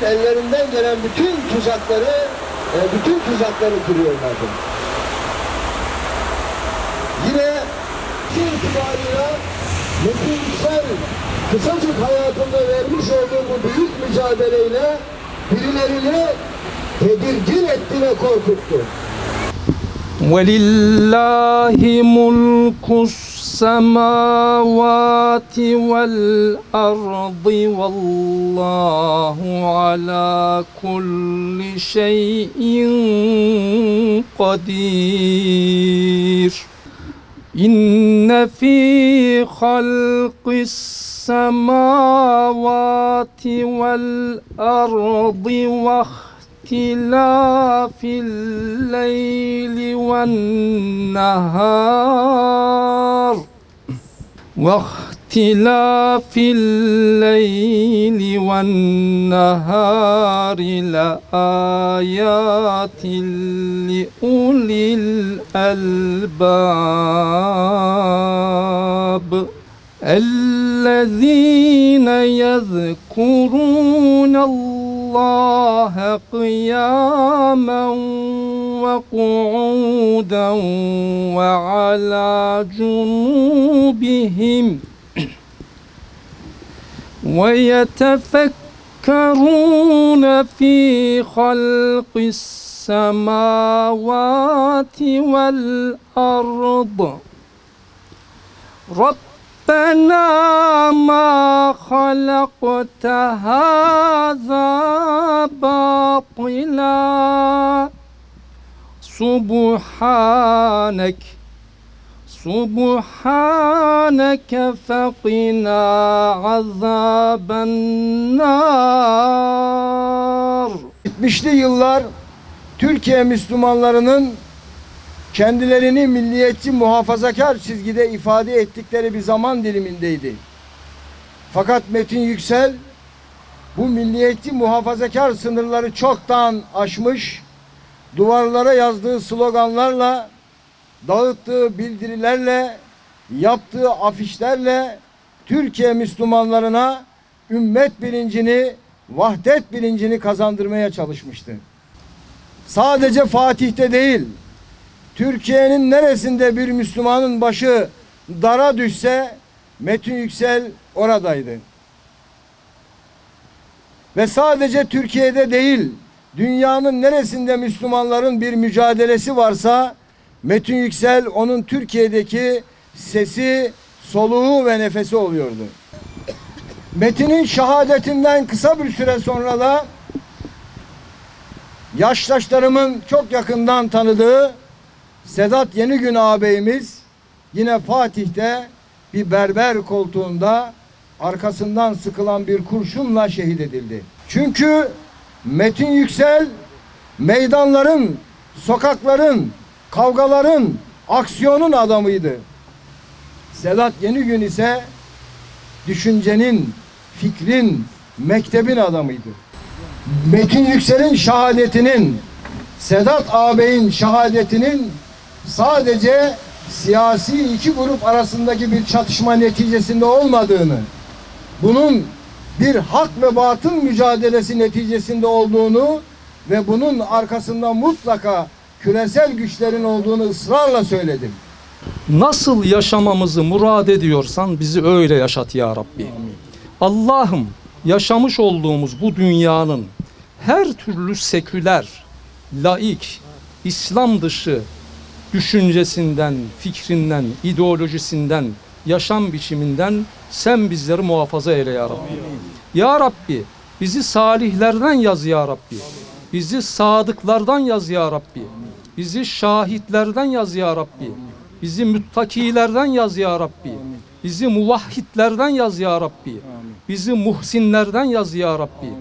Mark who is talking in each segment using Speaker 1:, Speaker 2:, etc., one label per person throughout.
Speaker 1: Ellerinden gelen bütün tuzakları kuruyorlardı. Yine itibariyle Metin Yüksel kısacık hayatında vermiş olduğu bu büyük mücadeleyle birilerini tedirgin etti ve korkuttu.
Speaker 2: وَلِلَّهِ مُلْكُ السَّمَاوَاتِ وَالْأَرْضِ وَاللّٰهُ عَلَى كُلِّ شَيْءٍ قَدِيرٌ إِنَّ فِي خَلْقِ السَّمَاوَاتِ وَالْأَرْضِ واختلاف الليل والنهار لآيات لأولي الألباب الذين يذكرون الله قياما وقعودا وعلى جنوبهم ويتفكرون في خلق السماوات والأرض ربنا ما خلقت هذا باطلا سبحانك فقنا عذاب النار.
Speaker 1: 70'li yıllar Türkiye Müslümanlarının kendilerini milliyetçi muhafazakar çizgide ifade ettikleri bir zaman dilimindeydi. Fakat Metin Yüksel bu milliyetçi muhafazakar sınırları çoktan aşmış, duvarlara yazdığı sloganlarla, dağıttığı bildirilerle, yaptığı afişlerle Türkiye Müslümanlarına ümmet bilincini, vahdet bilincini kazandırmaya çalışmıştı. Sadece Fatih'te değil, Türkiye'nin neresinde bir Müslümanın başı dara düşse Metin Yüksel oradaydı. Ve sadece Türkiye'de değil, dünyanın neresinde Müslümanların bir mücadelesi varsa Metin Yüksel onun Türkiye'deki sesi, soluğu ve nefesi oluyordu. Metin'in şehadetinden kısa bir süre sonra da yaştaşlarımın çok yakından tanıdığı Sedat Yenigün ağabeyimiz yine Fatih'te bir berber koltuğunda arkasından sıkılan bir kurşunla şehit edildi. Çünkü Metin Yüksel meydanların, sokakların, kavgaların, aksiyonun adamıydı. Sedat Yenigün ise düşüncenin, fikrin, mektebin adamıydı. Metin Yüksel'in şehadetinin, Sedat ağabeyin şehadetinin sadece siyasi iki grup arasındaki bir çatışma neticesinde olmadığını, bunun bir hak ve batıl mücadelesi neticesinde olduğunu ve bunun arkasında mutlaka küresel güçlerin olduğunu ısrarla söyledim.
Speaker 2: Nasıl yaşamamızı murad ediyorsan bizi öyle yaşat ya Rabbi. Allah'ım, yaşamış olduğumuz bu dünyanın her türlü seküler, laik, İslam dışı düşüncesinden, fikrinden, ideolojisinden, yaşam biçiminden sen bizleri muhafaza eyle ya Rabbi. Ya Rabbi, bizi salihlerden yaz ya Rabbi. Bizi sadıklardan yaz ya Rabbi. Bizi şahitlerden yaz ya Rabbi. Bizi müttakilerden yaz ya Rabbi. Bizi muvahhidlerden yaz ya Rabbi. Bizi muhsinlerden yaz ya Rabbi.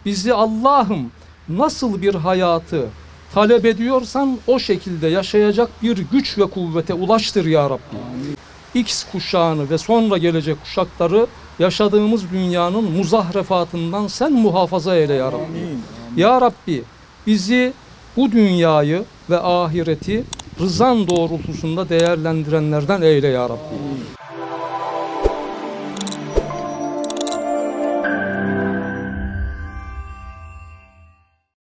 Speaker 2: Bizi Allah'ım nasıl bir hayatı talep ediyorsan o şekilde yaşayacak bir güç ve kuvvete ulaştır ya Rabbi. X kuşağını ve sonra gelecek kuşakları yaşadığımız dünyanın muzahrefatından sen muhafaza eyle ya Rabbi. Ya Rabbi, bizi bu dünyayı ve ahireti rızan doğrultusunda değerlendirenlerden eyle ya Rabbi.